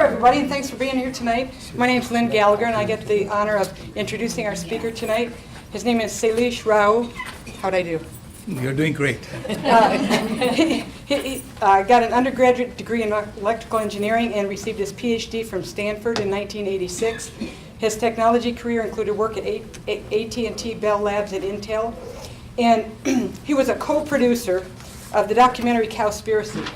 everybody, and thanks for being here tonight. My name is Lynn Gallagher, and I get the honor of introducing our speaker tonight. His name is Sailish Rao. How'd I do? You're doing great. He got an undergraduate degree in electrical engineering and received his PhD from Stanford in 1986. His technology career included work at AT&T, Bell Labs, and Intel. And he was a co-producer of the documentary Cowspiracy.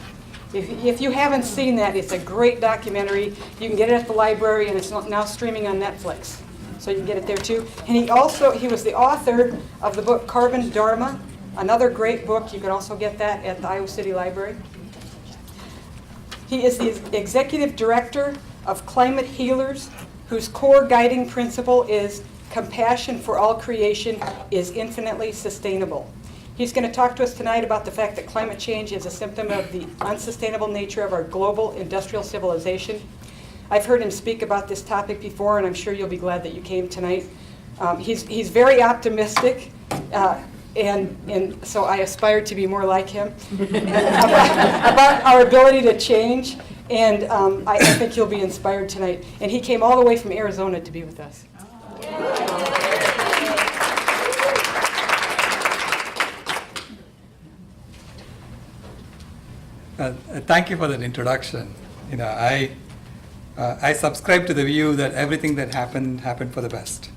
If you haven't seen that, it's a great documentary. You can get it at the library, and it's now streaming on Netflix. So you can get it there too. And he was the author of the book Carbon Dharma, another great book. You can also get that at the Iowa City Library. He is the executive director of Climate Healers, whose core guiding principle is compassion for all creation is infinitely sustainable. He's going to talk to us tonight about the fact that climate change is a symptom of the unsustainable nature of our global industrial civilization. I've heard him speak about this topic before, and I'm sure you'll be glad that you came tonight. He's very optimistic, and so I aspire to be more like him about our ability to change, and I think you'll be inspired tonight. And he came all the way from Arizona to be with us. Thank you for that introduction. I subscribe to the view that everything that happened for the best.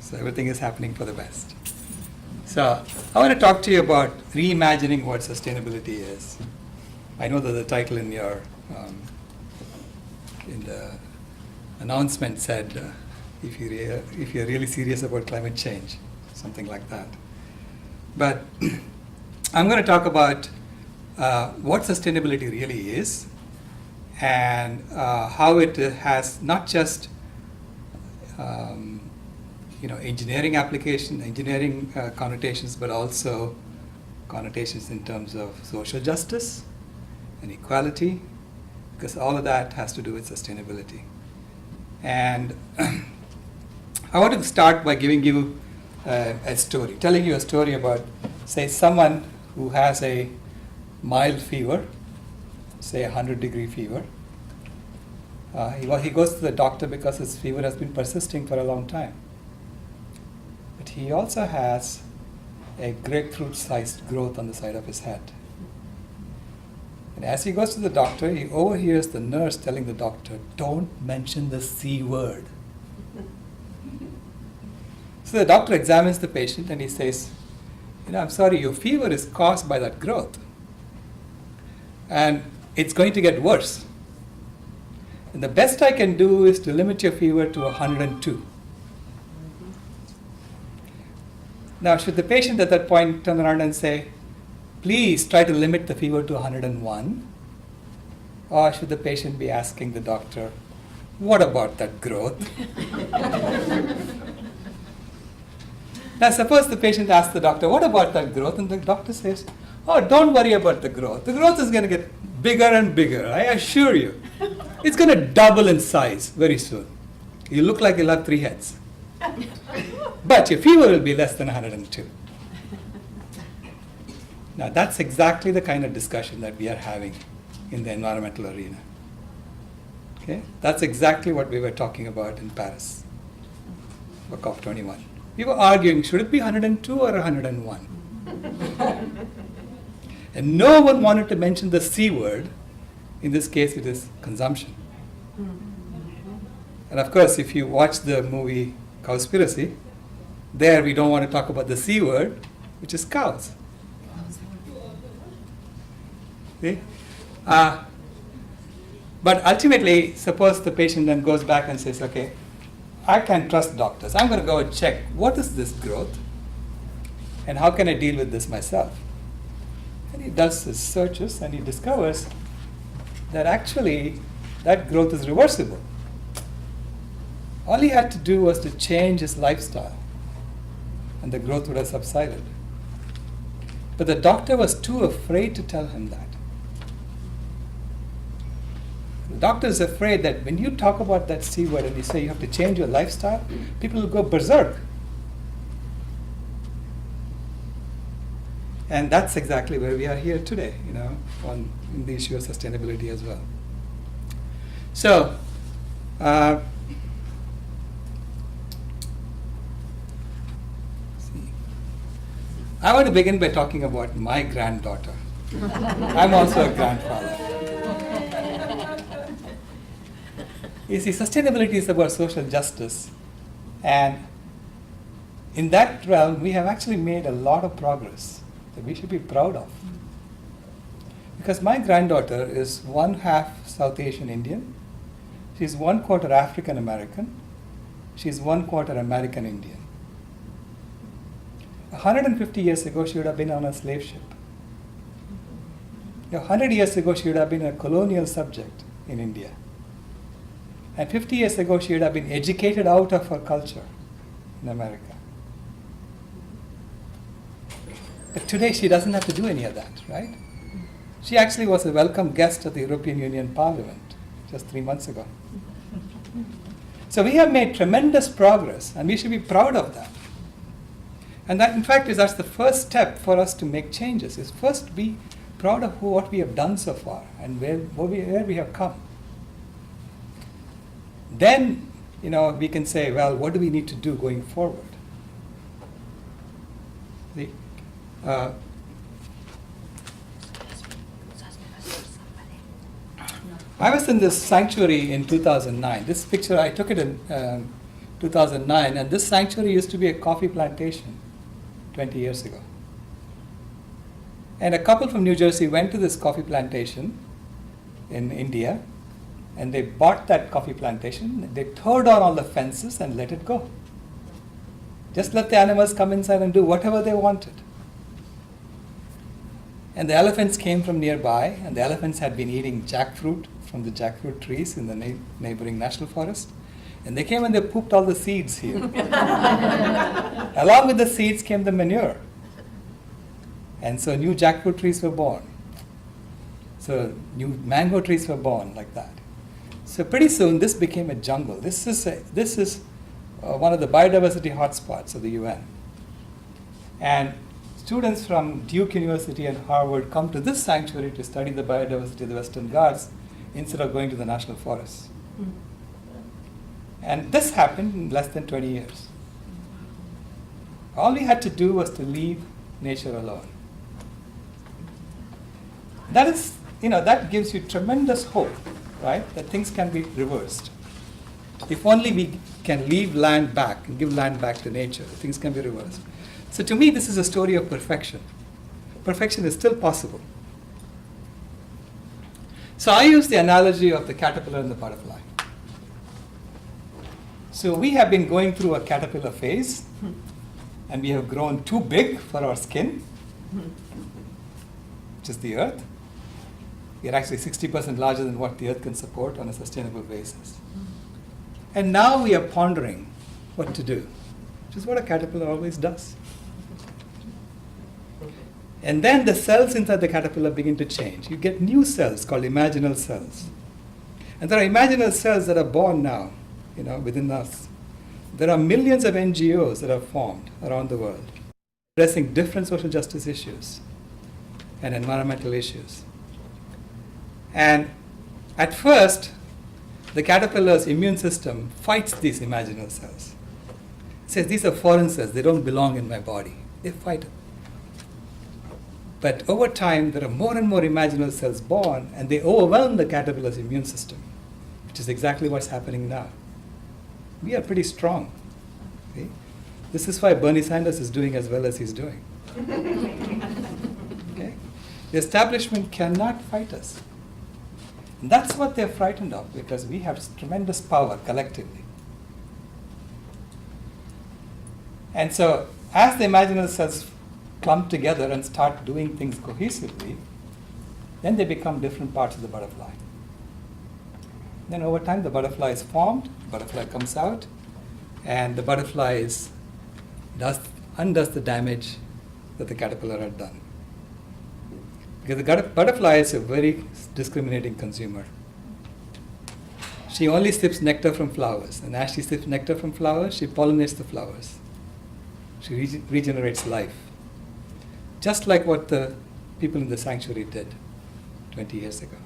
So everything is happening for the best. So I want to talk to you about reimagining what sustainability is. I know that the title in your in the announcement said, if you're really serious about climate change, something like that. But I'm going to talk about what sustainability really is, and how it has not just engineering connotations, but also connotations in terms of social justice and equality, because all of that has to do with sustainability. And I want to start by giving you a story, telling you a story about, say, someone who has a mild fever, say 100-degree fever. He goes to the doctor because his fever has been persisting for a long time. But he also has a grapefruit-sized growth on the side of his head. And as he goes to the doctor, he overhears the nurse telling the doctor, "Don't mention the C word." So the doctor examines the patient and he says, "I'm sorry, your fever is caused by that growth. And it's going to get worse. And the best I can do is to limit your fever to 102. Now, should the patient at that point turn around and say, "Please try to limit the fever to 101? Or should the patient be asking the doctor, "What about that growth?" Now, suppose the patient asks the doctor, "What about that growth?" And the doctor says, "Oh, don't worry about the growth. The growth is going to get bigger and bigger, I assure you. It's going to double in size very soon. You look like you'll have 3 heads. But your fever will be less than 102. Now, that's exactly the kind of discussion that we are having in the environmental arena. Okay? That's exactly what we were talking about in Paris for COP21. We were arguing, should it be 102 or 101? And no one wanted to mention the C word. In this case, it is consumption. And of course, if you watch the movie Cowspiracy, there we don't want to talk about the C word, which is cows. See? But ultimately, suppose the patient then goes back and says, "Okay, I can't trust doctors. I'm going to go and check what is this growth and how can I deal with this myself." And he does his searches and he discovers that actually that growth is reversible. All he had to do was to change his lifestyle and the growth would have subsided. But the doctor was too afraid to tell him that. The doctor is afraid that when you talk about that C word and you say you have to change your lifestyle, people will go berserk. And that's exactly where we are here today, in the issue of sustainability as well. So, I want to begin by talking about my granddaughter. I'm also a grandfather. You see, sustainability is about social justice, and in that realm, we have actually made a lot of progress that we should be proud of. Because my granddaughter is 1/2 South Asian Indian, she's 1/4 African American, she's 1/4 American Indian. 150 years ago, she would have been on a slave ship. 100 years ago, she would have been a colonial subject in India. And 50 years ago, she would have been educated out of her culture in America. But today, she doesn't have to do any of that, right? She actually was a welcome guest at the European Union Parliament just 3 months ago. So we have made tremendous progress, and we should be proud of that. And that, in fact, that's the first step for us to make changes, is first be proud of what we have done so far and where we have come. Then, we can say, well, what do we need to do going forward? See, I was in this sanctuary in 2009. This picture, I took it in 2009, and this sanctuary used to be a coffee plantation 20 years ago. And a couple from New Jersey went to this coffee plantation in India, and they bought that coffee plantation. They tore down all the fences and let it go. Just let the animals come inside and do whatever they wanted. And the elephants came from nearby, and the elephants had been eating jackfruit from the jackfruit trees in the neighboring national forest. And they came and they pooped all the seeds here. Along with the seeds came the manure. And so new jackfruit trees were born. So new mango trees were born like that. So pretty soon this became a jungle. This is one of the biodiversity hotspots of the UN. And students from Duke University and Harvard come to this sanctuary to study the biodiversity of the Western Ghats instead of going to the national forests. And this happened in less than 20 years. All we had to do was to leave nature alone. That gives you tremendous hope, right? That things can be reversed. If only we can leave land back and give land back to nature, things can be reversed. So to me, this is a story of perfection. Perfection is still possible. So I use the analogy of the caterpillar and the butterfly. So we have been going through a caterpillar phase, and we have grown too big for our skin, which is the earth. We are actually 60% larger than what the earth can support on a sustainable basis. And now we are pondering what to do, which is what a caterpillar always does. And then the cells inside the caterpillar begin to change. You get new cells called imaginal cells. And there are imaginal cells that are born now, within us. There are millions of NGOs that are formed around the world, addressing different social justice issues and environmental issues. And at first, the caterpillar's immune system fights these imaginal cells. It says, these are foreign cells, they don't belong in my body. They fight it. But over time, there are more and more imaginal cells born, and they overwhelm the caterpillar's immune system, which is exactly what's happening now. We are pretty strong. See? This is why Bernie Sanders is doing as well as he's doing. Okay? The establishment cannot fight us. And that's what they're frightened of, because we have tremendous power collectively. And so, as the imaginal cells clump together and start doing things cohesively, then they become different parts of the butterfly. Then over time, the butterfly is formed, the butterfly comes out, and the butterfly undoes the damage that the caterpillar had done. Because the butterfly is a very discriminating consumer. She only sips nectar from flowers, and as she sips nectar from flowers, she pollinates the flowers. She regenerates life. Just like what the people in the sanctuary did 20 years ago.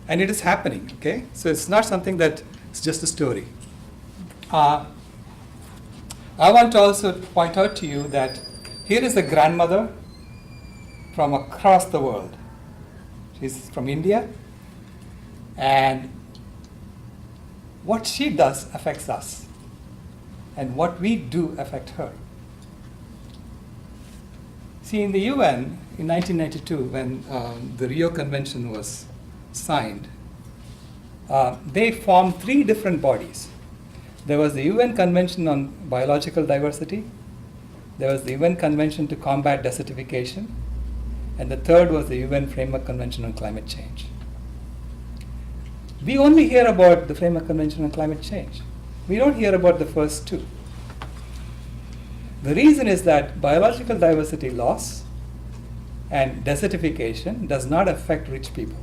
And it is happening, okay? So it's not something that it's just a story. I want to also point out to you that here is a grandmother from across the world. She's from India, and what she does affects us, and what we do affect her. See, in the UN in 1992, when the Rio Convention was signed, they formed 3 different bodies. There was the UN Convention on Biological Diversity, there was the UN Convention to Combat Desertification, and the third was the UN Framework Convention on Climate Change. We only hear about the Framework Convention on Climate Change. We don't hear about the first 2. The reason is that biological diversity loss and desertification does not affect rich people.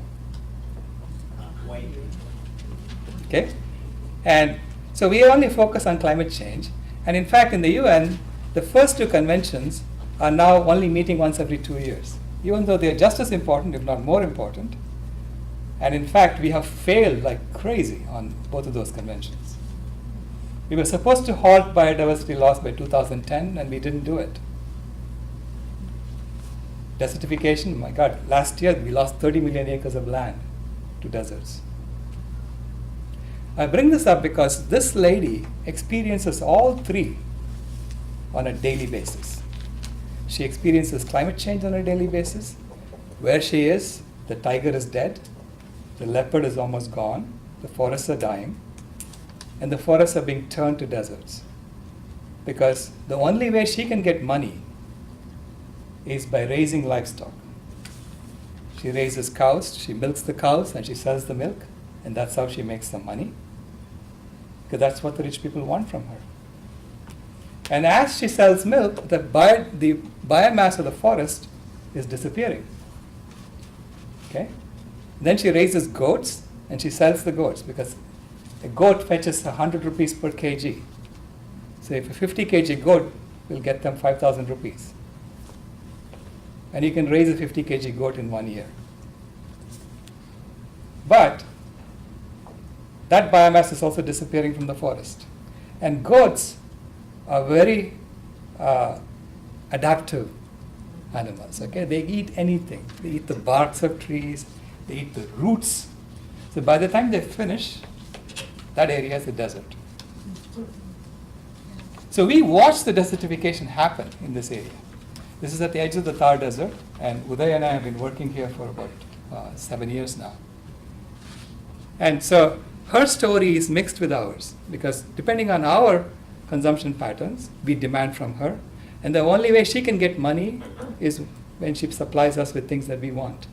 Okay? And so we only focus on climate change. And in fact, in the UN, the first 2 conventions are now only meeting once every 2 years, even though they are just as important, if not more important. And in fact, we have failed like crazy on both of those conventions. We were supposed to halt biodiversity loss by 2010, and we didn't do it. Desertification, my God, last year we lost 30 million acres of land to deserts. I bring this up because this lady experiences all 3 on a daily basis. She experiences climate change on a daily basis. Where she is, the tiger is dead, the leopard is almost gone, the forests are dying, and the forests are being turned to deserts. Because the only way she can get money is by raising livestock. She raises cows, she milks the cows, and she sells the milk, and that's how she makes some money. Because that's what the rich people want from her. And as she sells milk, the biomass of the forest is disappearing. Okay? Then she raises goats, and she sells the goats, because a goat fetches 100 rupees per kg. So if a 50 kg goat will get them 5,000 rupees. And you can raise a 50 kg goat in 1 year. But that biomass is also disappearing from the forest. And goats are very adaptive animals. Okay? They eat anything. They eat the barks of trees, they eat the roots. So by the time they finish, that area is a desert. So we watch the desertification happen in this area. This is at the edge of the Thar Desert, and Uday and I have been working here for about 7 years now. And so her story is mixed with ours, because depending on our consumption patterns, we demand from her, and the only way she can get money is when she supplies us with things that we want.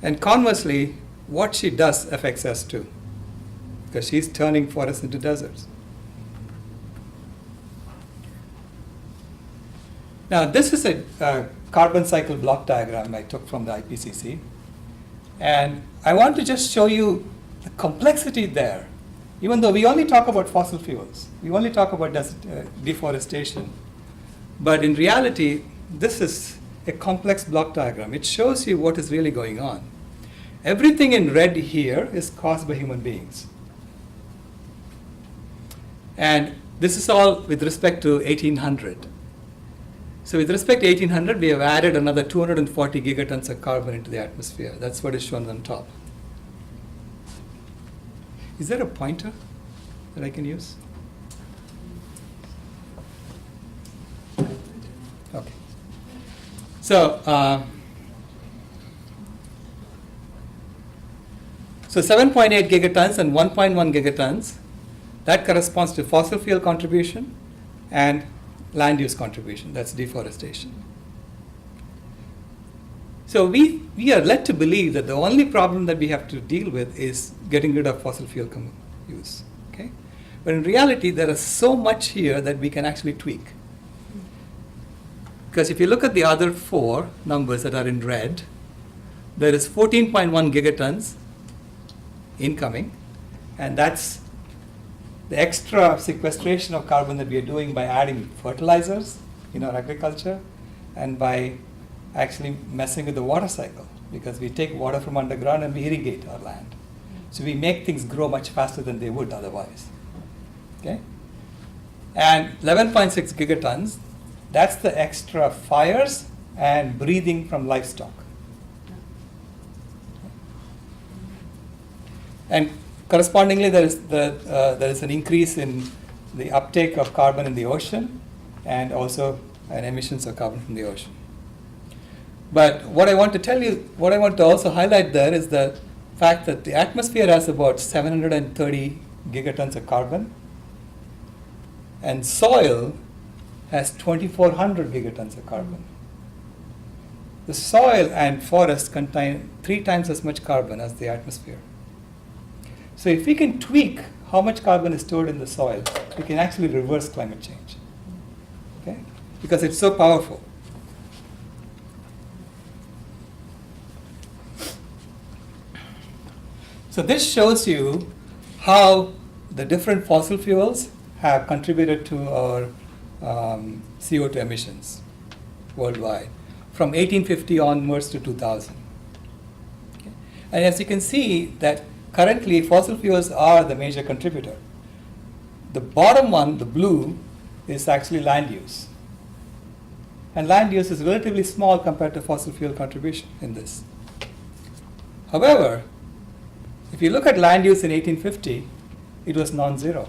And conversely, what she does affects us too, because she's turning forests into deserts. Now, this is a carbon cycle block diagram I took from the IPCC. And I want to just show you the complexity there. Even though we only talk about fossil fuels, we only talk about deforestation. But in reality, this is a complex block diagram. It shows you what is really going on. Everything in red here is caused by human beings. And this is all with respect to 1800. So with respect to 1800, we have added another 240 gigatons of carbon into the atmosphere. That's what is shown on top. Is there a pointer that I can use? Okay. So 7.8 gigatons and 1.1 gigatons, that corresponds to fossil fuel contribution and land use contribution. That's deforestation. So we are led to believe that the only problem that we have to deal with is getting rid of fossil fuel use. Okay? But in reality, there is so much here that we can actually tweak. Because if you look at the other 4 numbers that are in red, there is 14.1 gigatons incoming, and that's the extra sequestration of carbon that we are doing by adding fertilizers in our agriculture and by actually messing with the water cycle. because we take water from underground and we irrigate our land. So we make things grow much faster than they would otherwise. Okay? And 11.6 gigatons, that's the extra fires and breathing from livestock. And correspondingly, there is an increase in the uptake of carbon in the ocean and also an emissions of carbon from the ocean. But what I want to also highlight there is the fact that the atmosphere has about 730 gigatons of carbon, and soil has 2,400 gigatons of carbon. The soil and forests contain 3 times as much carbon as the atmosphere. So if we can tweak how much carbon is stored in the soil, we can actually reverse climate change. Okay? Because it's so powerful. So this shows you how the different fossil fuels have contributed to our CO2 emissions worldwide from 1850 onwards to 2000. Okay? And as you can see that currently fossil fuels are the major contributor. The bottom one, the blue, is actually land use. And land use is relatively small compared to fossil fuel contribution in this. However, if you look at land use in 1850, it was non-zero.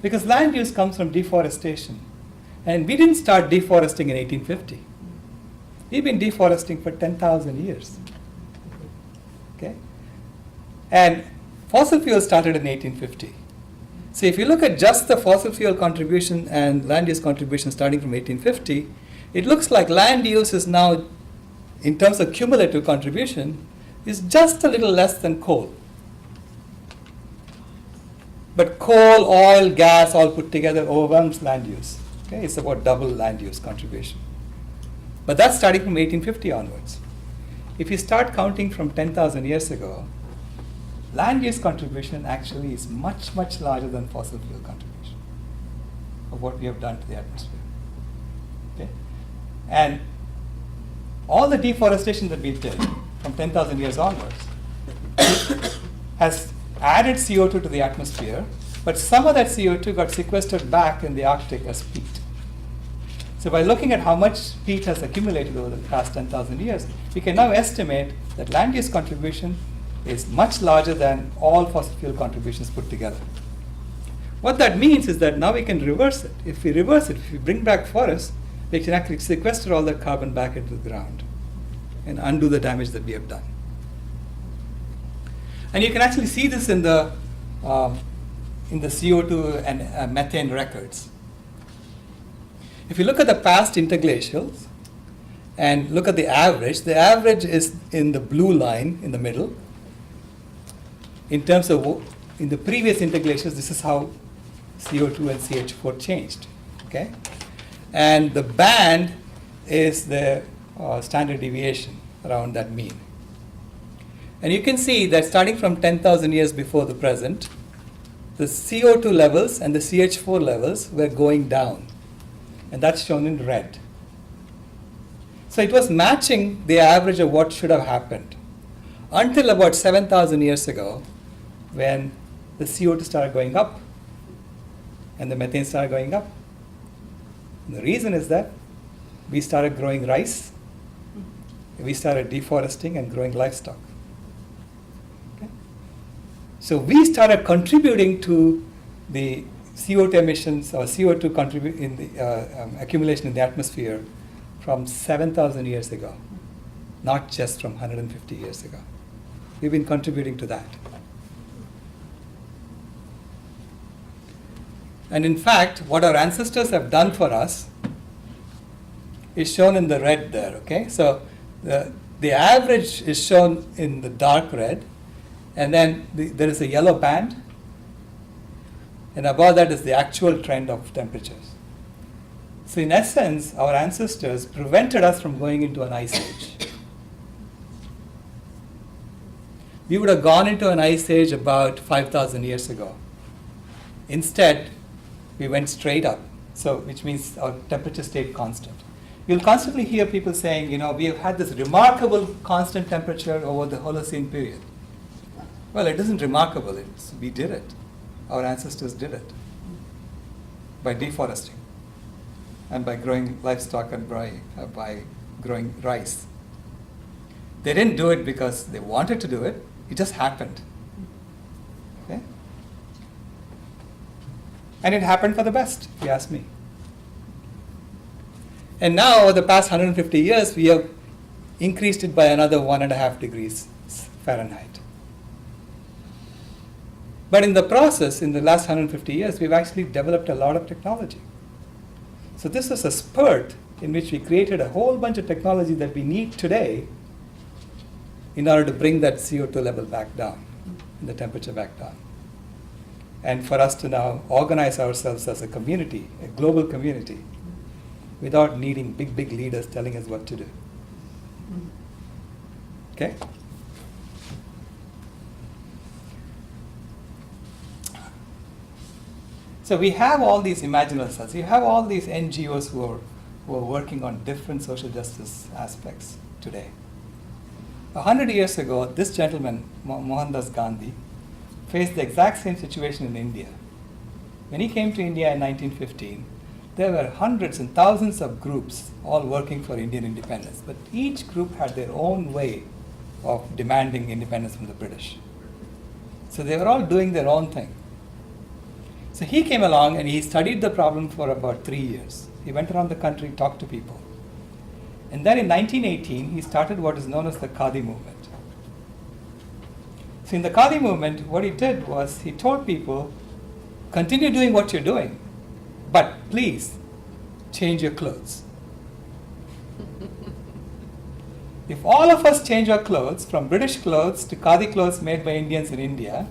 Because land use comes from deforestation. And we didn't start deforesting in 1850. We've been deforesting for 10,000 years. Okay? And fossil fuel started in 1850. So if you look at just the fossil fuel contribution and land use contribution starting from 1850, it looks like land use is now, in terms of cumulative contribution, is just a little less than coal. But coal, oil, gas, all put together overwhelms land use. Okay? It's about double land use contribution. But that's starting from 1850 onwards. If you start counting from 10,000 years ago, land use contribution actually is much, much larger than fossil fuel contribution of what we have done to the atmosphere. Okay? And all the deforestation that we did from 10,000 years onwards has added CO2 to the atmosphere, but some of that CO2 got sequestered back in the Arctic as peat. So by looking at how much peat has accumulated over the past 10,000 years, we can now estimate that land use contribution is much larger than all fossil fuel contributions put together. What that means is that now we can reverse it. If we reverse it, if we bring back forests, we can actually sequester all that carbon back into the ground and undo the damage that we have done. And you can actually see this in the CO2 and methane records. If you look at the past interglacials and look at the average is in the blue line in the middle. In terms of, in the previous interglacials, this is how CO2 and CH4 changed. Okay? And the band is the standard deviation around that mean. And you can see that starting from 10,000 years before the present, the CO2 levels and the CH4 levels were going down. And that's shown in red. So it was matching the average of what should have happened until about 7,000 years ago, when the CO2 started going up and the methane started going up. And the reason is that we started growing rice, we started deforesting and growing livestock. Okay? So we started contributing to the CO2 emissions or CO2 in the accumulation in the atmosphere from 7,000 years ago, not just from 150 years ago. We've been contributing to that. And in fact, what our ancestors have done for us is shown in the red there, okay? So the average is shown in the dark red, and then there is a yellow band, and above that is the actual trend of temperatures. So in essence, our ancestors prevented us from going into an ice age. We would have gone into an ice age about 5,000 years ago. Instead, we went straight up, so which means our temperature stayed constant. you'll constantly hear people saying, we have had this remarkable constant temperature over the Holocene period. Well, it isn't remarkable. We did it. Our ancestors did it by deforesting and by growing livestock and by growing rice. They didn't do it because they wanted to do it. It just happened. Okay? And it happened for the best, if you ask me. And now, over the past 150 years, we have increased it by another 1.5 degrees Fahrenheit. But in the process, in the last 150 years, we've actually developed a lot of technology. So this was a spurt in which we created a whole bunch of technology that we need today in order to bring that CO2 level back down, and the temperature back down. And for us to now organize ourselves as a community, a global community, without needing big leaders telling us what to do. Okay? So we have all these Imaginal cells. You have all these NGOs who are working on different social justice aspects today. 100 years ago, this gentleman, Mohandas Gandhi, faced the exact same situation in India. When he came to India in 1915, there were hundreds and thousands of groups all working for Indian independence, but each group had their own way of demanding independence from the British. So they were all doing their own thing. So he came along and he studied the problem for about 3 years. He went around the country, talked to people. And then in 1918, he started what is known as the Khadi movement. So in the Khadi movement, what he did was he told people, continue doing what you're doing, but please change your clothes. If all of us change our clothes, from British clothes to Khadi clothes made by Indians in India,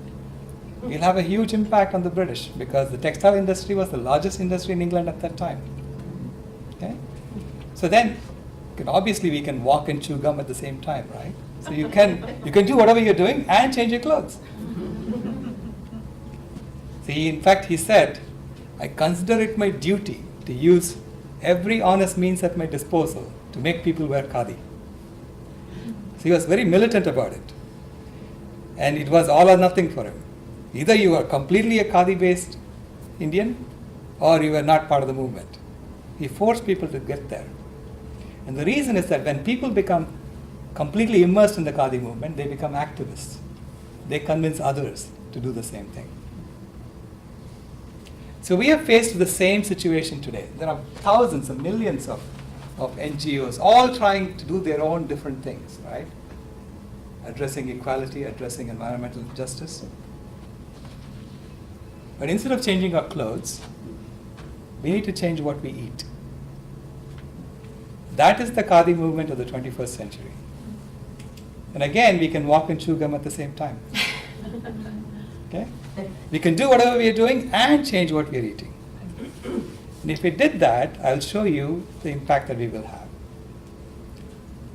we'll have a huge impact on the British, because the textile industry was the largest industry in England at that time. Okay? So then, obviously we can walk and chew gum at the same time, right? So you can do whatever you're doing and change your clothes. See, in fact, he said, I consider it my duty to use every honest means at my disposal to make people wear khadi. So he was very militant about it. And it was all or nothing for him. Either you are completely a khadi-based Indian, or you are not part of the movement. He forced people to get there. And the reason is that when people become completely immersed in the khadi movement, they become activists. They convince others to do the same thing. So we are faced with the same situation today. There are thousands and millions of NGOs, all trying to do their own different things, right? Addressing equality, addressing environmental justice. But instead of changing our clothes, we need to change what we eat. That is the Khadi movement of the 21st century. And again, we can walk and chew gum at the same time. Okay? We can do whatever we are doing and change what we are eating. And if we did that, I'll show you the impact that we will have.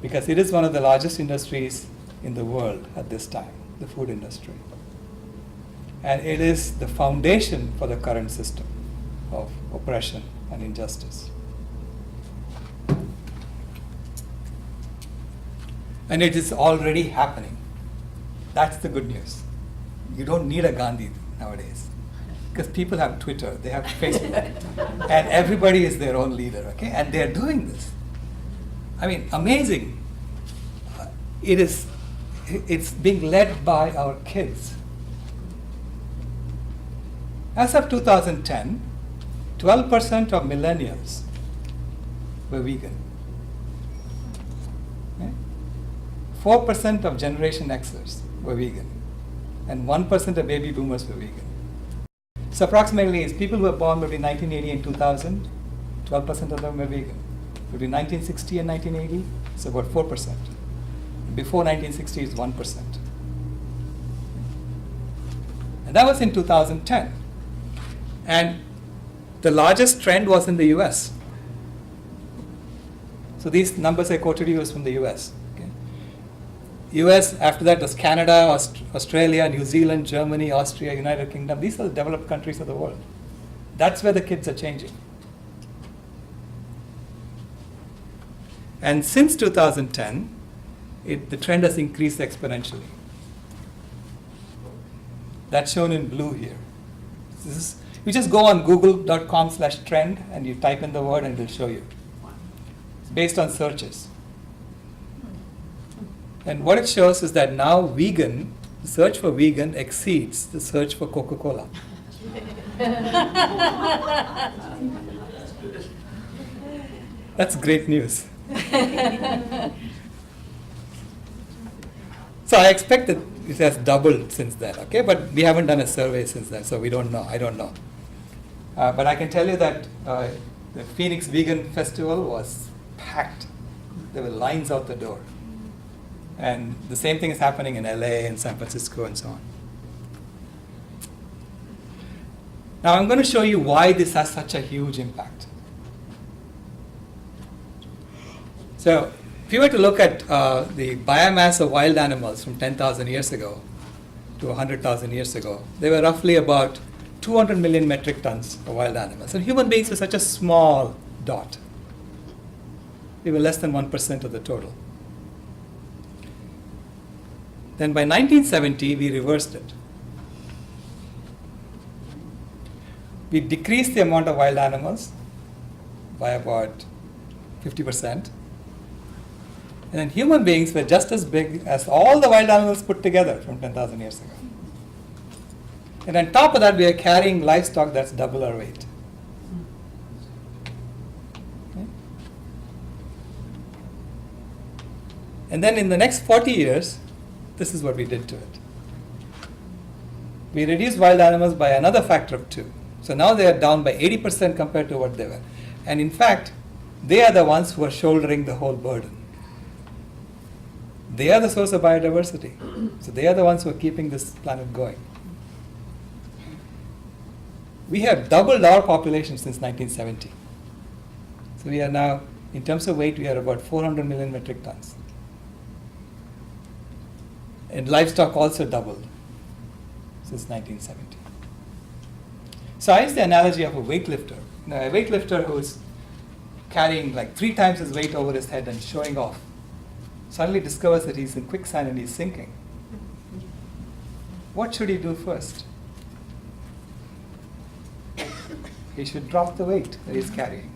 Because it is one of the largest industries in the world at this time, the food industry. And it is the foundation for the current system of oppression and injustice. And it is already happening. That's the good news. You don't need a Gandhi nowadays. Because people have Twitter, they have Facebook, and everybody is their own leader, okay? And they're doing this. I mean, amazing. It's being led by our kids. As of 2010, 12% of millennials were vegan. Okay? 4% of Generation Xers were vegan. And 1% of baby boomers were vegan. So approximately, as people were born between 1980 and 2000, 12% of them were vegan. Between 1960 and 1980, it's about 4%. Before 1960, it's 1%. And that was in 2010. And the largest trend was in the US. So these numbers I quoted you is from the US. Okay? US, after that was Canada, Australia, New Zealand, Germany, Austria, United Kingdom. These are the developed countries of the world. That's where the kids are changing. And since 2010, the trend has increased exponentially. That's shown in blue here. You just go on google.com/trend and you type in the word and it will show you. It's based on searches. And what it shows is that now the search for vegan exceeds the search for Coca-Cola. That's great news. So I expect that it has doubled since then, okay? But we haven't done a survey since then, so we don't know. I don't know. But I can tell you that the Phoenix Vegan Festival was packed. There were lines out the door. And the same thing is happening in LA and San Francisco and so on. Now I'm going to show you why this has such a huge impact. So if you were to look at the biomass of wild animals from 10,000 years ago to 100,000 years ago, they were roughly about 200 million metric tons of wild animals. And human beings were such a small dot. We were less than 1% of the total. Then by 1970, we reversed it. We decreased the amount of wild animals by about 50%. And then human beings were just as big as all the wild animals put together from 10,000 years ago. And on top of that, we are carrying livestock that's double our weight. Okay? And then in the next 40 years, this is what we did to it. We reduced wild animals by another factor of 2. So now they are down by 80% compared to what they were. And in fact, they are the ones who are shouldering the whole burden. They are the source of biodiversity. So they are the ones who are keeping this planet going. We have doubled our population since 1970. So we are now, in terms of weight, we are about 400 million metric tons. And livestock also doubled since 1970. So I use the analogy of a weightlifter. Now, a weightlifter who is carrying like 3 times his weight over his head and showing off suddenly discovers that he's in quicksand and he's sinking. What should he do first? He should drop the weight that he's carrying.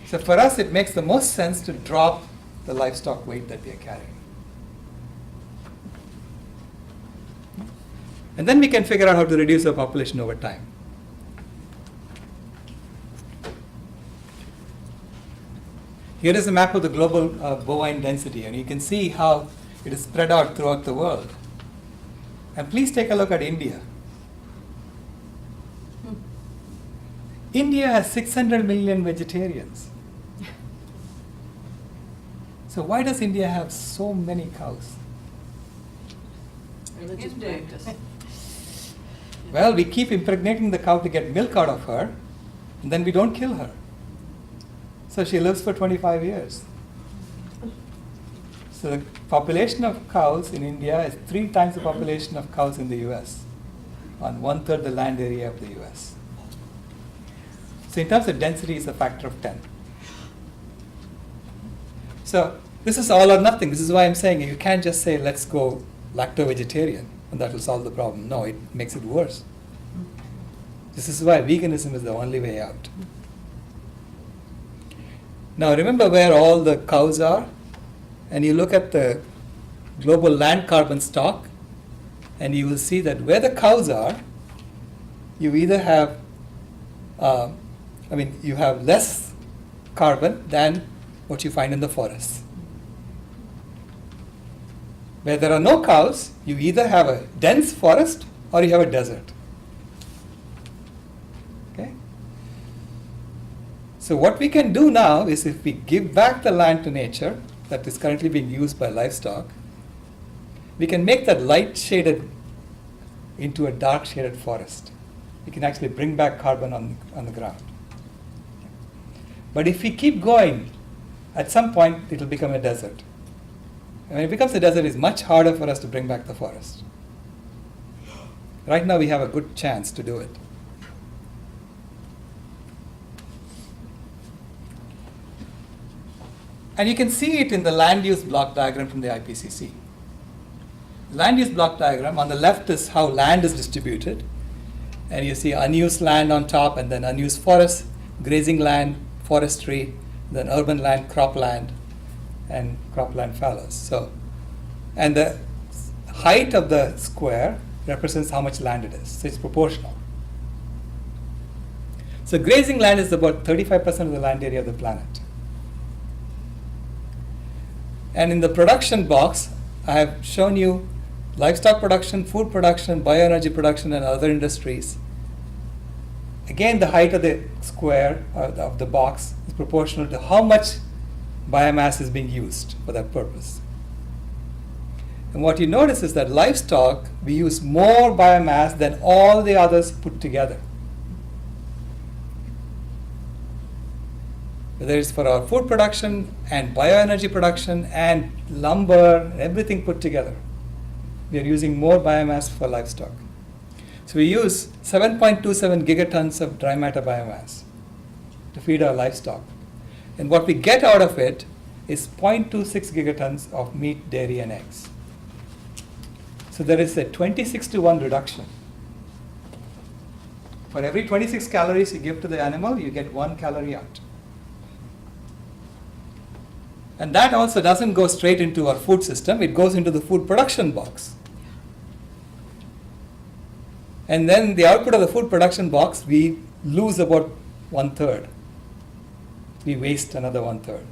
So for us, it makes the most sense to drop the livestock weight that we are carrying. And then we can figure out how to reduce our population over time. Here is a map of the global bovine density, and you can see how it is spread out throughout the world. And please take a look at India. India has 600 million vegetarians. So why does India have so many cows? Religious practice. Well, we keep impregnating the cow to get milk out of her, and then we don't kill her. So she lives for 25 years. So the population of cows in India is 3 times the population of cows in the US, on 1/3 the land area of the US. So in terms of density, it's a factor of 10. So this is all or nothing. This is why I'm saying you can't just say, let's go lacto-vegetarian, and that will solve the problem. No, it makes it worse. This is why veganism is the only way out. Now remember where all the cows are, and you look at the global land carbon stock, and you will see that where the cows are, you either have, you have less carbon than what you find in the forests. Where there are no cows, you either have a dense forest or you have a desert. Okay? So what we can do now is, if we give back the land to nature that is currently being used by livestock, we can make that light shaded into a dark shaded forest. We can actually bring back carbon on the ground. But if we keep going, at some point it will become a desert. And when it becomes a desert, it's much harder for us to bring back the forest. Right now we have a good chance to do it. And you can see it in the land use block diagram from the IPCC. Land use block diagram, on the left is how land is distributed. And you see unused land on top, and then unused forest, grazing land, forestry, then urban land, and cropland fallows. So, and the height of the square represents how much land it is. So it's proportional. So grazing land is about 35% of the land area of the planet. And in the production box, I have shown you livestock production, food production, bioenergy production, and other industries. Again, the height of the square of the box is proportional to how much biomass is being used for that purpose. And what you notice is that livestock, we use more biomass than all the others put together. Whether it's for our food production and bioenergy production and lumber, everything put together, we are using more biomass for livestock. So we use 7.27 gigatons of dry matter biomass to feed our livestock. And what we get out of it is 0.26 gigatons of meat, dairy, and eggs. So there is a 26-to-1 reduction. For every 26 calories you give to the animal, you get 1 calorie out. And that also doesn't go straight into our food system, it goes into the food production box. And then the output of the food production box, we lose about 1/3. We waste another 1/3.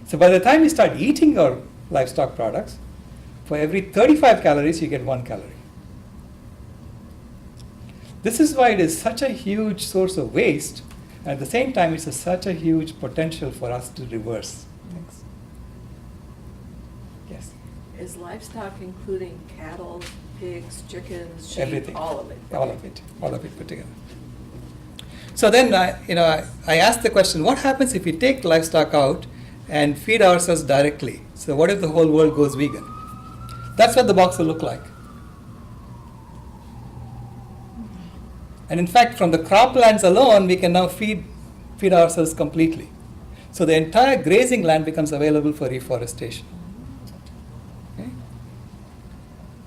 So by the time you start eating your livestock products, for every 35 calories, you get 1 calorie. This is why it is such a huge source of waste. And at the same time, it's such a huge potential for us to reverse things. Yes? Is livestock including cattle, pigs, chickens, sheep, Everything. all of it? All of it put together. So then, I asked the question, what happens if we take livestock out and feed ourselves directly? So what if the whole world goes vegan? That's what the box will look like. And in fact, from the croplands alone, we can now feed ourselves completely. So the entire grazing land becomes available for reforestation. Okay?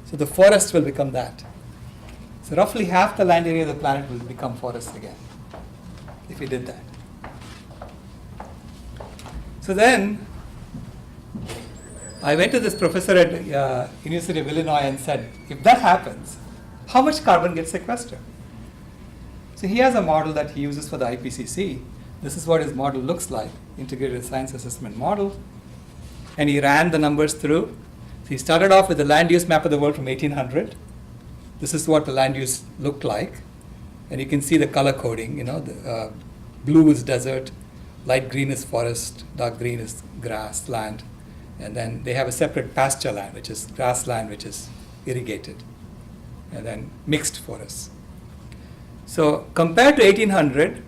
So the forest will become that. So roughly half the land area of the planet will become forest again, if we did that. So then, I went to this professor at University of Illinois and said, if that happens, how much carbon gets sequestered? So he has a model that he uses for the IPCC. This is what his model looks like, integrated science assessment model. And he ran the numbers through. So he started off with the land use map of the world from 1800. This is what the land use looked like. And you can see the color coding, the blue is desert, light green is forest, dark green is grassland. And then they have a separate pasture land, which is grassland, which is irrigated. And then mixed forests. So compared to 1800,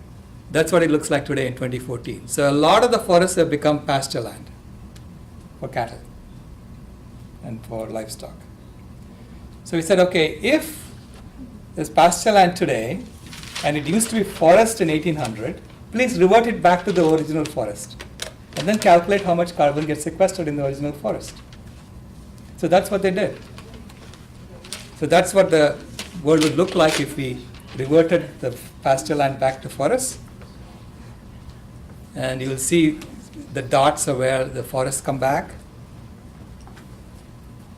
that's what it looks like today in 2014. So a lot of the forests have become pasture land for cattle and for livestock. So we said, okay, if there's pasture land today and it used to be forest in 1800, please revert it back to the original forest and then calculate how much carbon gets sequestered in the original forest. So that's what they did. So that's what the world would look like if we reverted the pasture land back to forest. And you will see the dots are where the forests come back.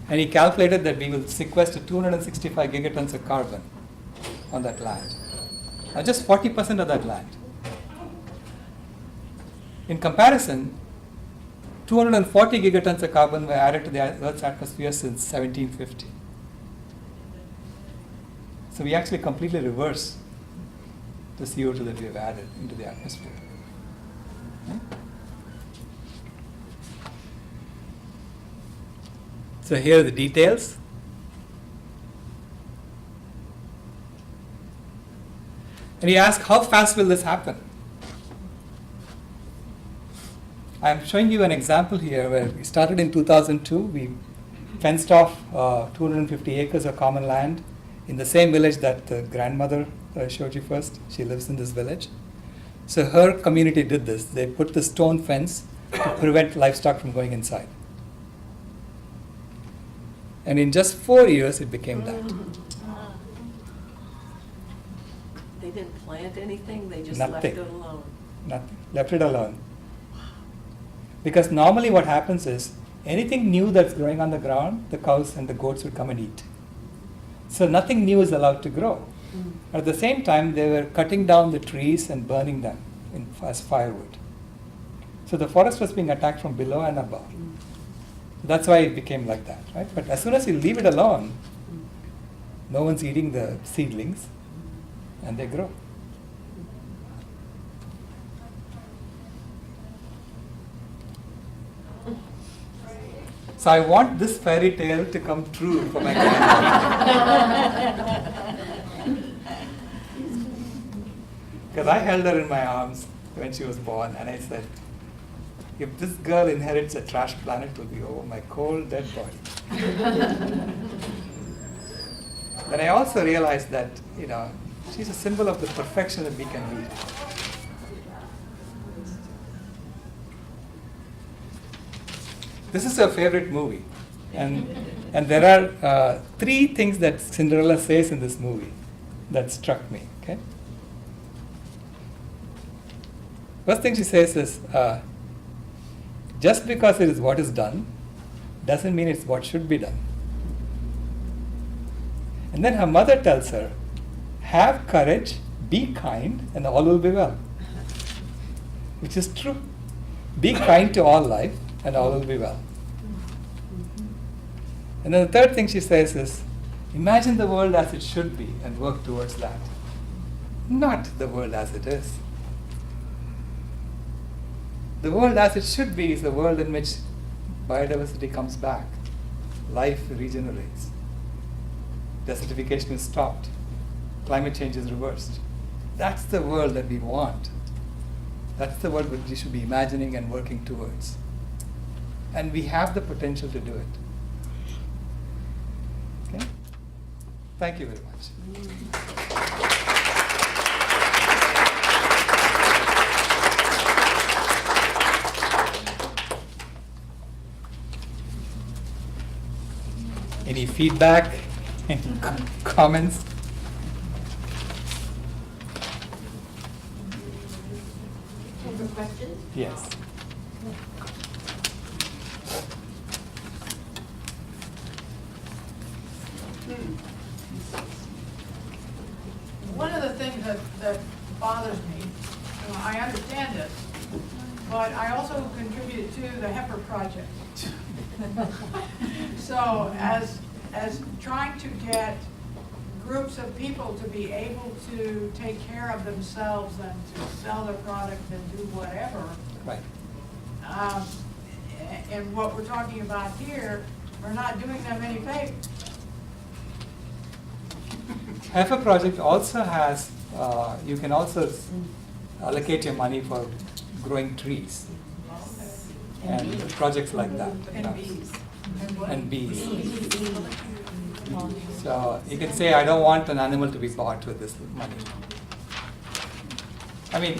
And he calculated that we will sequester 265 gigatons of carbon on that land. Now just 40% of that land. In comparison, 240 gigatons of carbon were added to the Earth's atmosphere since 1750. So we actually completely reverse the CO2 that we have added into the atmosphere. Okay? So here are the details. And he asked, how fast will this happen? I'm showing you an example here where we started in 2002. We fenced off 250 acres of common land in the same village that the grandmother I showed you first. She lives in this village. So her community did this. They put the stone fence to prevent livestock from going inside. And in just 4 years, it became that. They didn't plant anything, they just Nothing. left it alone. Nothing. Left it alone. Because normally what happens is, anything new that's growing on the ground, the cows and the goats would come and eat. So nothing new is allowed to grow. At the same time, they were cutting down the trees and burning them as firewood. So the forest was being attacked from below and above. That's why it became like that, right? But as soon as you leave it alone, no one's eating the seedlings, and they grow. So I want this fairy tale to come true for my granddaughter. Because I held her in my arms when she was born, and I said, if this girl inherits a trash planet, it will be over my cold, dead body. But I also realized that, she's a symbol of the perfection that we can be. This is her favorite movie. And there are 3 things that Cinderella says in this movie that struck me. Okay? First thing she says is, just because it is what is done, doesn't mean it's what should be done. And then her mother tells her, have courage, be kind, and all will be well. Which is true. Be kind to all life, and all will be well. And then the third thing she says is, imagine the world as it should be and work towards that. Not the world as it is. The world as it should be is a world in which biodiversity comes back, life regenerates, desertification is stopped, climate change is reversed. That's the world that we want. That's the world that we should be imagining and working towards. And we have the potential to do it. Okay? Thank you very much. Any feedback? Any comments? Any questions? Yes. One of the things that bothers me, I understand this, but I also contributed to the Heifer Project. So as trying to get groups of people to be able to take care of themselves and to sell their product and do whatever, Right. and what we're talking about here, we're not doing them any favors. Heifer project also has, you can also allocate your money for growing trees and projects like that. And bees. And bees. So you can say, I don't want an animal to be bought with this money. I mean,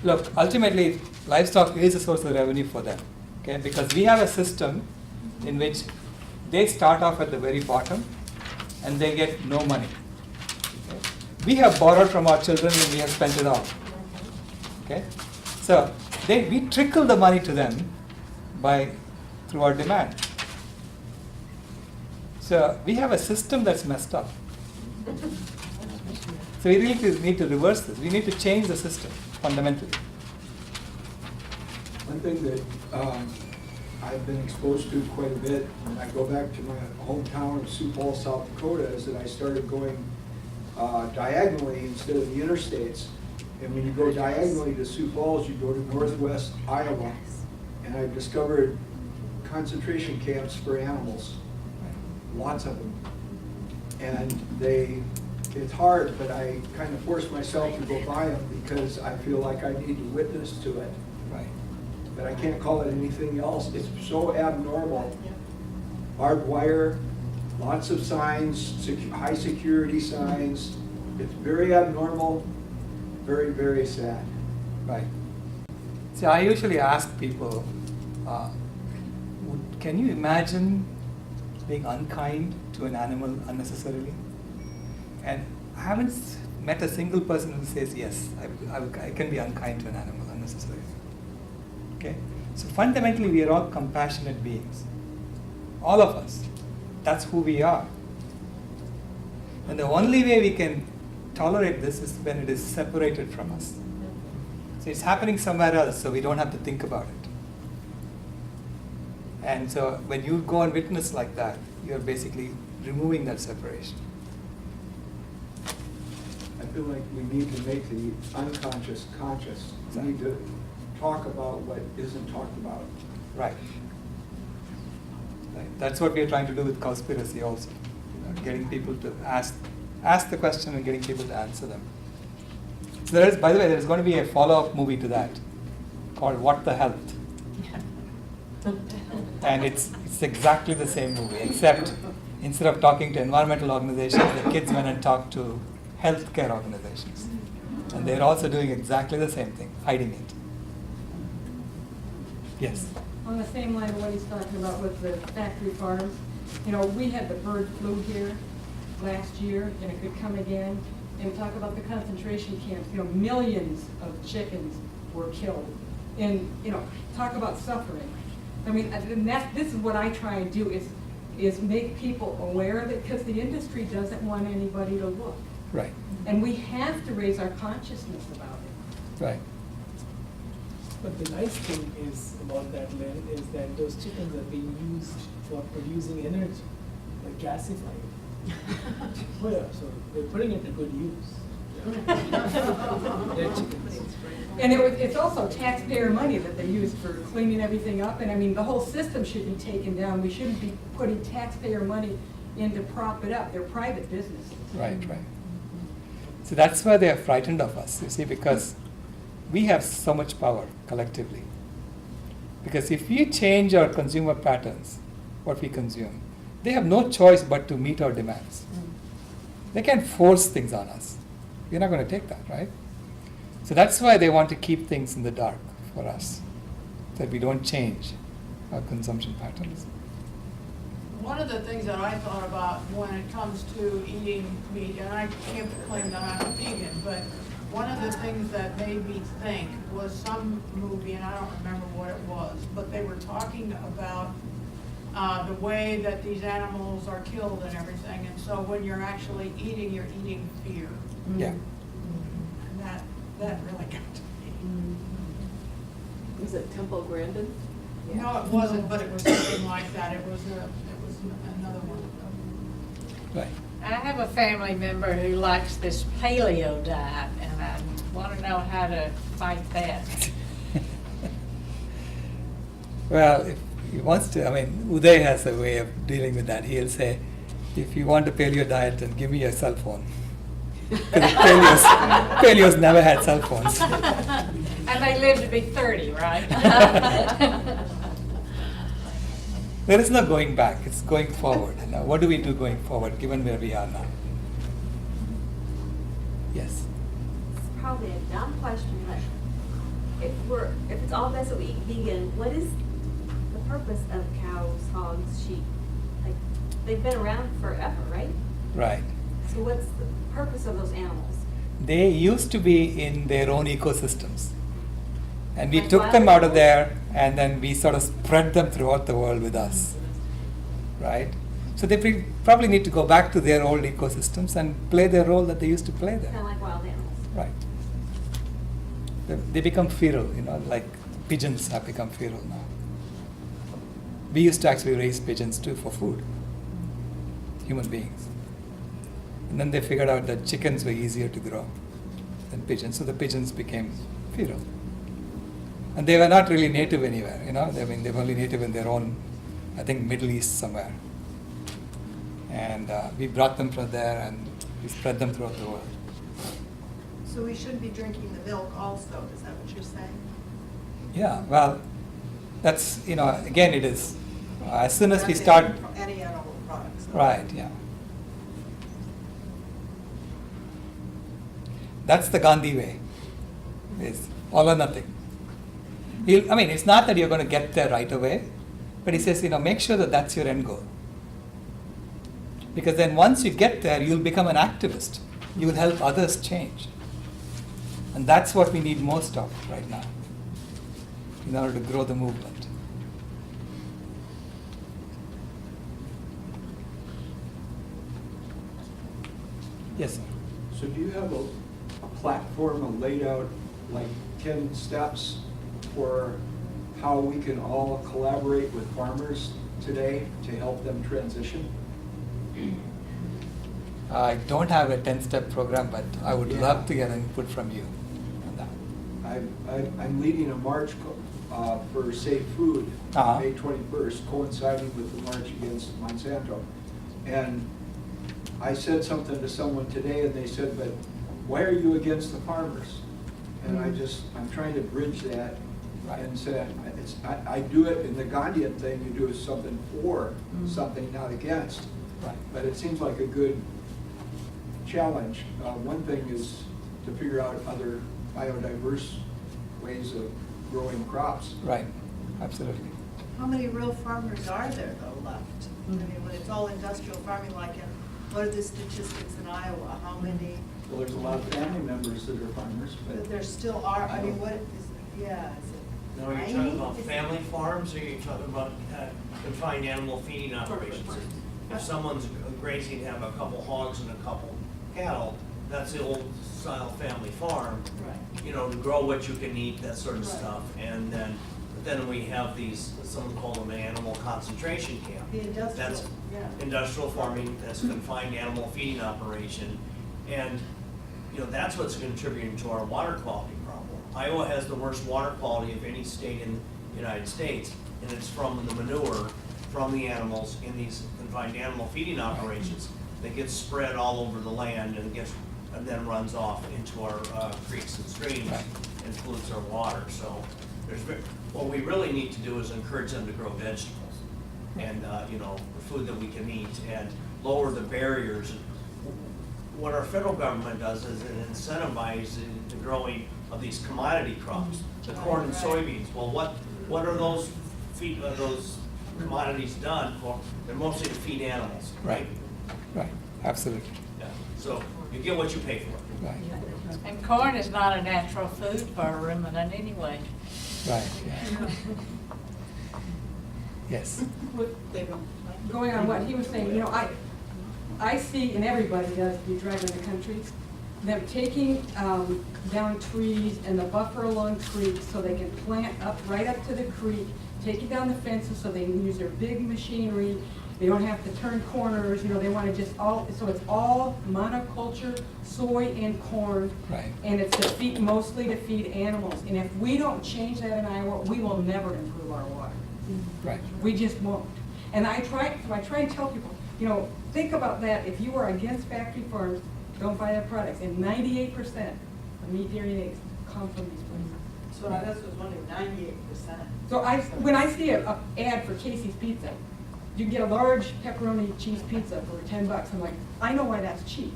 look, ultimately, livestock is a source of revenue for them, okay? Because we have a system in which they start off at the very bottom and they get no money. Okay? We have borrowed from our children and we have spent it all. Okay? So we trickle the money to them through our demand. So we have a system that's messed up. So we really need to reverse this. We need to change the system fundamentally. One thing that I've been exposed to quite a bit when I go back to my hometown of Sioux Falls, South Dakota, is that I started going diagonally instead of the interstates. And when you go diagonally to Sioux Falls, you go to northwest Iowa. And I've discovered concentration camps for animals, lots of them. And it's hard, but I kind of force myself to go by them because I feel like I need to witness to it. Right. But I can't call it anything else. It's so abnormal. Barbed wire, lots of signs, high security signs. It's very abnormal, very, very sad. Right. See, I usually ask people, Can you imagine being unkind to an animal unnecessarily? And I haven't met a single person who says, yes, I can be unkind to an animal unnecessarily. Okay? So fundamentally, we are all compassionate beings. All of us. That's who we are. And the only way we can tolerate this is when it is separated from us. So it's happening somewhere else, so we don't have to think about it. And so when you go and witness like that, you're basically removing that separation. I feel like we need to make the unconscious conscious. We need to talk about what isn't talked about. Right. Right. That's what we are trying to do with Cowspiracy also. Getting people to ask the question and getting people to answer them. So there is, by the way, there is going to be a follow-up movie to that called What the Health. And it's exactly the same movie, except instead of talking to environmental organizations, the kids went and talked to healthcare organizations. And they're also doing exactly the same thing, hiding it. Yes? On the same line of what he's talking about with the factory farms, you know, we had the bird flu here last year, and it could come again. And talk about the concentration camps, you know, millions of chickens were killed. And, you know, talk about suffering. I mean, and this is what I try and do is make people aware of it, because the industry doesn't want anybody to look. Right. And we have to raise our consciousness about it. Right. But the nice thing is about that, Lynn, is that those chickens are being used for producing energy, like gasifying. Well, yeah, so they're putting it to good use. They're chickens. And it's also taxpayer money that they use for cleaning everything up. And I mean, the whole system should be taken down. We shouldn't be putting taxpayer money in to prop it up. They're private businesses. Right, right. So that's why they are frightened of us, you see, because we have so much power collectively. Because if we change our consumer patterns, what we consume, they have no choice but to meet our demands. They can't force things on us. We're not going to take that, right? So that's why they want to keep things in the dark for us, that we don't change our consumption patterns. One of the things that I thought about when it comes to eating meat, and I can't claim that I'm a vegan, but one of the things that made me think was some movie, and I don't remember what it was, but they were talking about the way that these animals are killed and everything, and so when you're actually eating, you're eating fear. Yeah. And that really got to me. Was it Temple Grandin? No, it wasn't, but it was something like that. It was another one. Right. I have a family member who likes this paleo diet, and I want to know how to fight that. Well, if he wants to, I mean, Uday has a way of dealing with that. He'll say, if you want a paleo diet, then give me your cell phone. Because paleos never had cell phones. And they live to be 30, right? There is no going back, it's going forward. Now, what do we do going forward, given where we are now? Yes? It's probably a dumb question, but if it's all of us that we eat vegan, what is the purpose of cows, hogs, sheep? Like, they've been around forever, right? Right. So what's the purpose of those animals? They used to be in their own ecosystems. And we Like took wild them out of animals? there, and then we sort of spread them throughout the world with us. Right? So they probably need to go back to their old ecosystems and play their role that they used to play Kind there. of like wild animals. Right. They become feral, like pigeons have become feral now. We used to actually raise pigeons too for food, human beings. And then they figured out that chickens were easier to grow than pigeons, so the pigeons became feral. And they were not really native anywhere, I mean, they were only native in their own, I think, Middle East somewhere. And we brought them from there and we spread them throughout the world. So we should be drinking the milk also, is that what you're saying? Yeah, well, that's, again, it is. As soon as we That's start. Any animal products. Right, yeah. That's the Gandhi way. It's all or nothing. I mean, it's not that you're going to get there right away, but he says, make sure that that's your end goal. Because then once you get there, you'll become an activist. You will help others change. And that's what we need most of right now in order to grow the movement. Yes, sir. So do you have a platform, a laid out, like 10 steps for how we can all collaborate with farmers today to help them transition? I don't have a 10-step program, but I would love to get input from you on that. I'm leading a march for Safe Food, Uh-huh. May 21st, coinciding with the march against Monsanto. And I said something to someone today, and they said, but why are you against the farmers? And I'm trying to bridge that and say, I do it in the Gandhian thing, you do something for something, not against. Right. But it seems like a good challenge. One thing is to figure out other biodiverse ways of growing crops. Right, absolutely. How many real farmers are there though left? I mean, when it's all industrial farming, like what are the statistics in Iowa? How many? Well, there's a lot of family members that are farmers, But but there still are, I mean, what is, yeah, is it? No, are you 90? talking about Is it- family farms, or are you talking about confined animal feeding operations? If someone's grazing to have a couple hogs and a couple cattle, that's the old style family farm. Right. To grow what you can eat, that sort of Right. stuff. And then we have these, some call them an animal concentration camp. The industrial, That's yeah. industrial farming, that's a confined animal feeding operation. And, that's what's contributing to our water quality problem. Iowa has the worst water quality of any state in the United States, and it's from the manure from the animals in these confined animal feeding operations that gets spread all over the land and then runs off into our creeks and streams and pollutes our water. So what we really need to do is encourage them to grow vegetables and, the food that we can eat and lower the barriers. What our federal government does is it incentivizes the growing of these commodity crops, the corn and soybeans. Well, what are those commodities done for? They're mostly to feed animals, right? Right, absolutely. Yeah. So you get what you pay for. Right, And corn is not a natural food for a ruminant anyway. right, yeah. Yes. Going on what he was saying, I see, and everybody does, if you drive in the country, them taking down trees and the buffer along creeks so they can plant right up to the creek, taking down the fences so they can use their big machinery. They don't have to turn corners, they want to so it's all monoculture, soy and corn. Right. And it's mostly to feed animals. And if we don't change that in Iowa, we will never improve our water. Right. We just won't. And I try and tell people, think about that. If you are against factory farms, don't buy their products. And 98% of meat, dairy, and eggs come from these places. So I just was wondering, 98%. So when I see a ad for Casey's Pizza, you can get a large pepperoni cheese pizza for $10. I'm like, I know why that's cheap.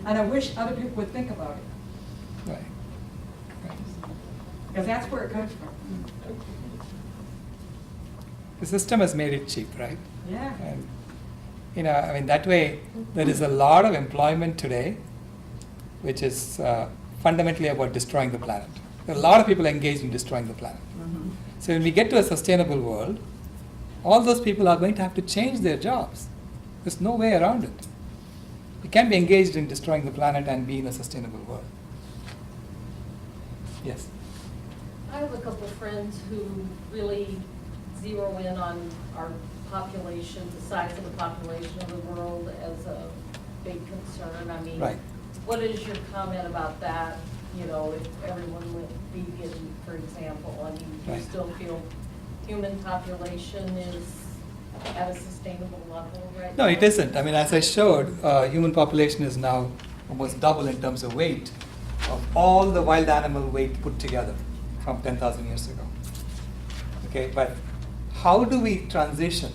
And I wish other people would think about it. Right. Right. Because that's where it comes from. The system has made it cheap, right? Yeah. And that way, there is a lot of employment today, which is fundamentally about destroying the planet. There are a lot of people engaged in destroying the planet. So when we get to a sustainable world, all those people are going to have to change their jobs. There's no way around it. You can't be engaged in destroying the planet and be in a sustainable world. Yes. I have a couple friends who really zero in on our population, the size of the population of the world as a big concern. I mean, Right. what is your comment about that? If everyone went vegan, for example, I mean, do you Right. still feel human population is at a sustainable level right No, now? it isn't. I mean, as I showed, human population is now almost double in terms of weight of all the wild animal weight put together from 10,000 years ago. Okay, but how do we transition?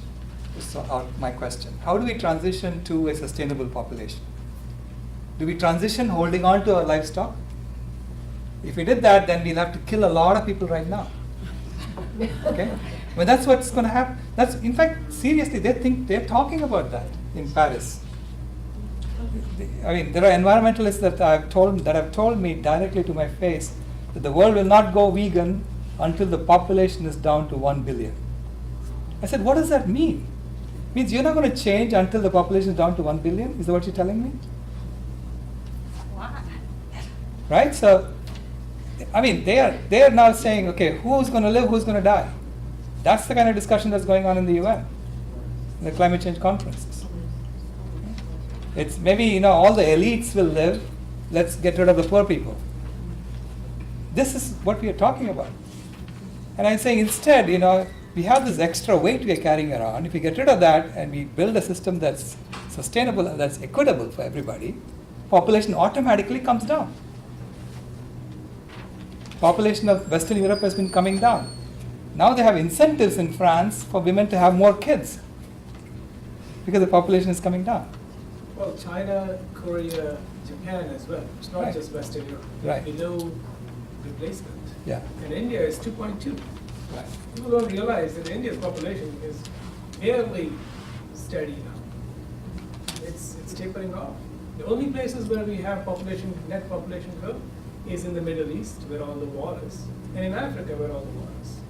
This is my question. How do we transition to a sustainable population? Do we transition holding on to our livestock? If we did that, then we'll have to kill a lot of people right now. Okay? Well, that's what's going to happen. That's, in fact, seriously, they're talking about that in Paris. I mean, there are environmentalists that have told me directly to my face that the world will not go vegan until the population is down to 1 billion. I said, what does that mean? Means you're not going to change until the population is down to 1 billion? Is that what you're telling me? Why? Right? So, I mean, they are now saying, okay, who's going to live, who's going to die? That's the kind of discussion that's going on in the UN, in the climate change conferences. It's maybe, all the elites will live, let's get rid of the poor people. This is what we are talking about. And I'm saying instead, we have this extra weight we are carrying around. If we get rid of that and we build a system that's sustainable and that's equitable for everybody, population automatically comes down. Population of Western Europe has been coming down. Now they have incentives in France for women to have more kids because the population is coming down. Well, China, Korea, Japan as well. It's not Right. just Western Europe. Right. Below replacement. Yeah. And India is 2.2. Right. People don't realize that India's population is fairly steady now. It's tapering off. The only places where we have net population growth is in the Middle East, where all the war is, and in Africa, where all the war is.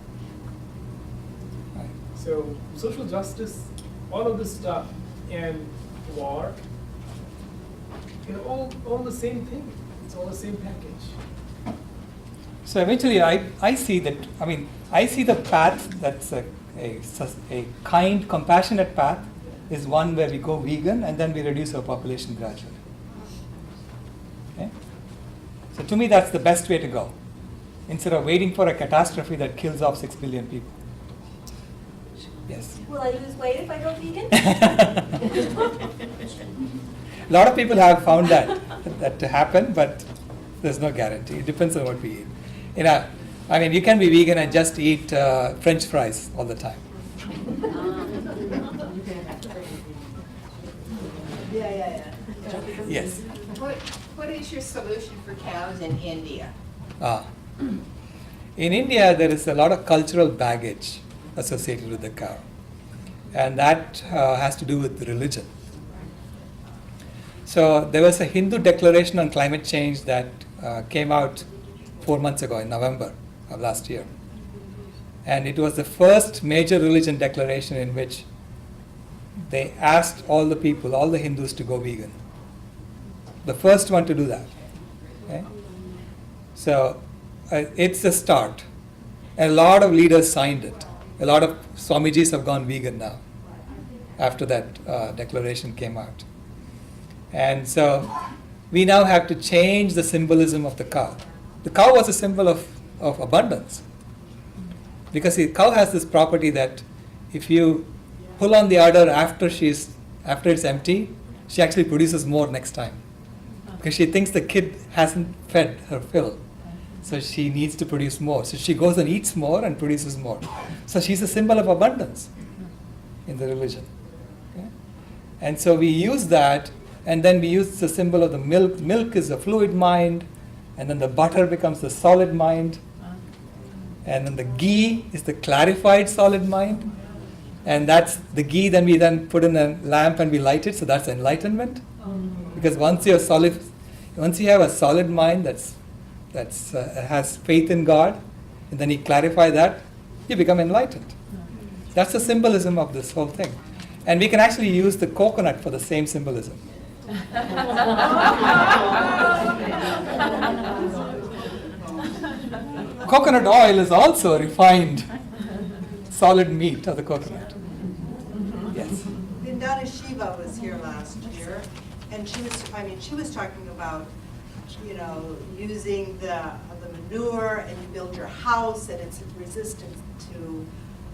Right. So social justice, all of this stuff, and war, all the same thing. It's all the same package. So eventually I see that, I see the path that's a kind, compassionate path is one where we go vegan and then we reduce our population gradually. Okay? So to me that's the best way to go, instead of waiting for a catastrophe that kills off 6 billion people. Yes? Will I lose weight if I go vegan? A lot of people have found that to happen, but there's no guarantee. It depends on what we eat. You can be vegan and just eat French fries all the time. Yeah. Yes. What is your solution for cows in India? In India, there is a lot of cultural baggage associated with the cow, and that has to do with religion. So there was a Hindu declaration on climate change that came out 4 months ago in November of last year. And it was the first major religion declaration in which they asked all the people, all the Hindus, to go vegan. The first one to do that. Okay? So it's a start. And a lot of leaders signed it. A lot of Swamijis have gone vegan now after that declaration came out. And so we now have to change the symbolism of the cow. The cow was a symbol of abundance. Because the cow has this property that if you pull on the udder after it's empty, she actually produces more next time. Because she thinks the kid hasn't fed her fill. So she needs to produce more. So she goes and eats more and produces more. So she's a symbol of abundance in the religion. Okay? And so we use that, and then we use the symbol of the milk. Milk is the fluid mind, and then the butter becomes the solid mind. And then the ghee is the clarified solid mind. And that's the ghee, then we then put in a lamp and we light it, so that's enlightenment. Because once you have a solid mind that has faith in God, and then you clarify that, you become enlightened. That's the symbolism of this whole thing. And we can actually use the coconut for the same symbolism. Coconut oil is also refined solid meat of the coconut. Yes. Vindana Shiva was here last year, and she was talking about, using the manure, and you build your house, and it's resistant to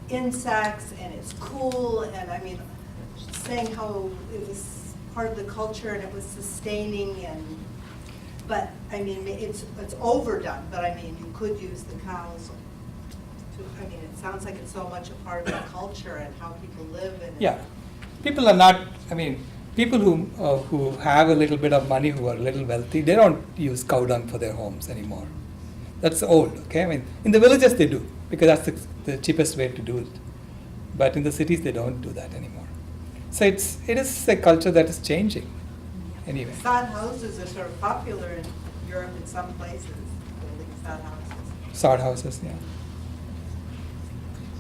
insects, and it's cool, and saying how it was part of the culture and it was sustaining, but it's overdone, but you could use the cows to, it sounds like it's so much a part of the culture and how people live in it. Yeah. People are not, people who have a little bit of money, who are a little wealthy, they don't use cow dung for their homes anymore. That's old, okay? I mean, in the villages they do, because that's the cheapest way to do it. But in the cities they don't do that anymore. So it is a culture that is changing. Anyway. Sod houses are sort of popular in Europe in some places, building sod houses. Sod houses, yeah.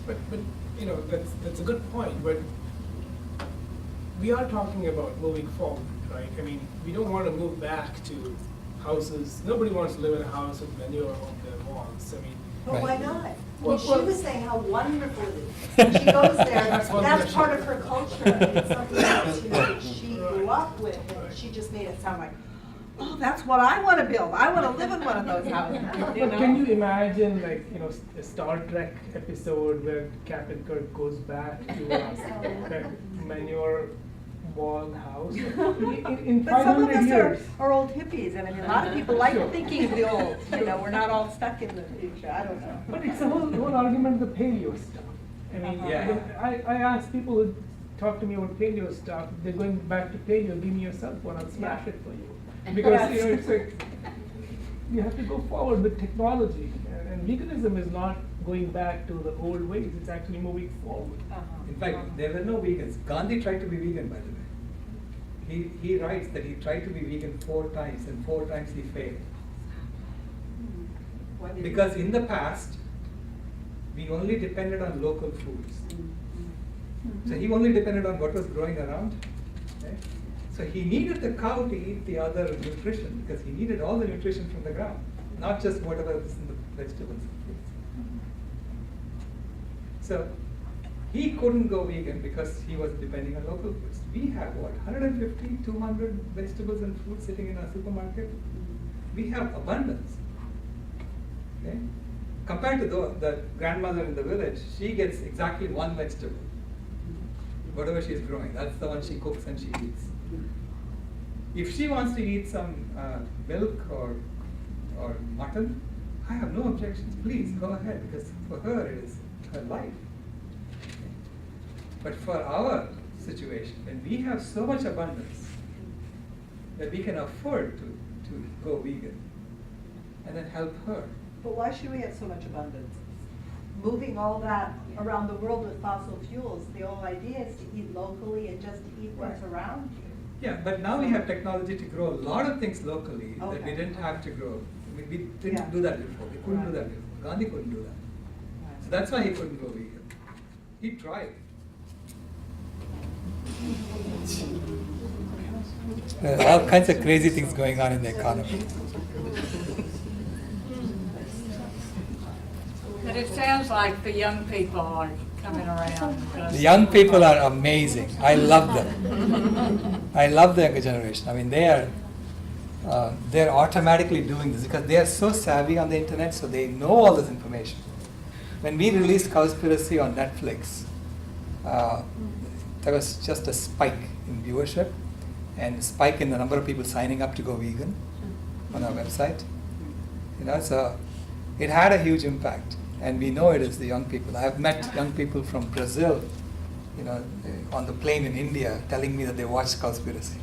But you know, that's a good point, but we are talking about moving forward, right? I mean, we don't want to move back to houses. Nobody wants to live in a house with manure on their walls. I mean, But Right. why not? Well, She well- was saying how wonderful it is. When she goes there, that's part of her culture. It's something that she grew up with, and she just made it sound like, oh, that's what I want to build. I want to live in one of those houses. You but can know? you imagine, like, you know, a Star Trek episode where Captain Kirk goes back to that manure wall house in But some of 500 us years? are old hippies, and I mean, a lot of people like Sure. thinking of the old. You know, we're not all stuck in the future. I don't know. But it's the whole argument of the paleo stuff. I mean, Yeah. I ask people who talk to me about paleo stuff, they're going back to paleo, give me your cell phone, I'll smash it for you. Because, you know, it's like, you have to go forward with technology. And veganism is not going back to the old ways, it's actually moving forward. In fact, there were no vegans. Gandhi tried to be vegan, by the way. He writes that he tried to be vegan 4 times, and 4 times he failed. Because in the past, we only depended on local foods. So he only depended on what was growing around. Okay? So he needed the cow to eat the other nutrition, because he needed all the nutrition from the ground, not just whatever is in the vegetables and fruits. So he couldn't go vegan because he was depending on local foods. We have what, 150, 200 vegetables and fruits sitting in our supermarket? We have abundance. Okay? Compared to the grandmother in the village, she gets exactly 1 vegetable. Whatever she's growing, that's the one she cooks and she eats. If she wants to eat some milk or mutton, I have no objections. Please go ahead, because for her it is her life. But for our situation, when we have so much abundance that we can afford to go vegan and then help her. But why should we have so much abundance? Moving all that around the world with fossil fuels, the whole idea is to eat locally and just to eat what's around you. Yeah, but now we have technology to grow a lot of things locally that we Okay. didn't have to grow. I mean, we didn't Yeah. do that before. We couldn't do that before. Gandhi couldn't do that. So that's why he couldn't go vegan. He tried. There are all kinds of crazy things going on in the economy. But it sounds like the young people are coming around. The young people are amazing. I love them. I love the younger generation. I mean, they're automatically doing this because they are so savvy on the internet, so they know all this information. When we released Cowspiracy on Netflix, there was just a spike in viewership and a spike in the number of people signing up to go vegan on our website. You know, so it had a huge impact, and we know it is the young people. I have met young people from Brazil, you know, on the plane in India, telling me that they watched Cowspiracy.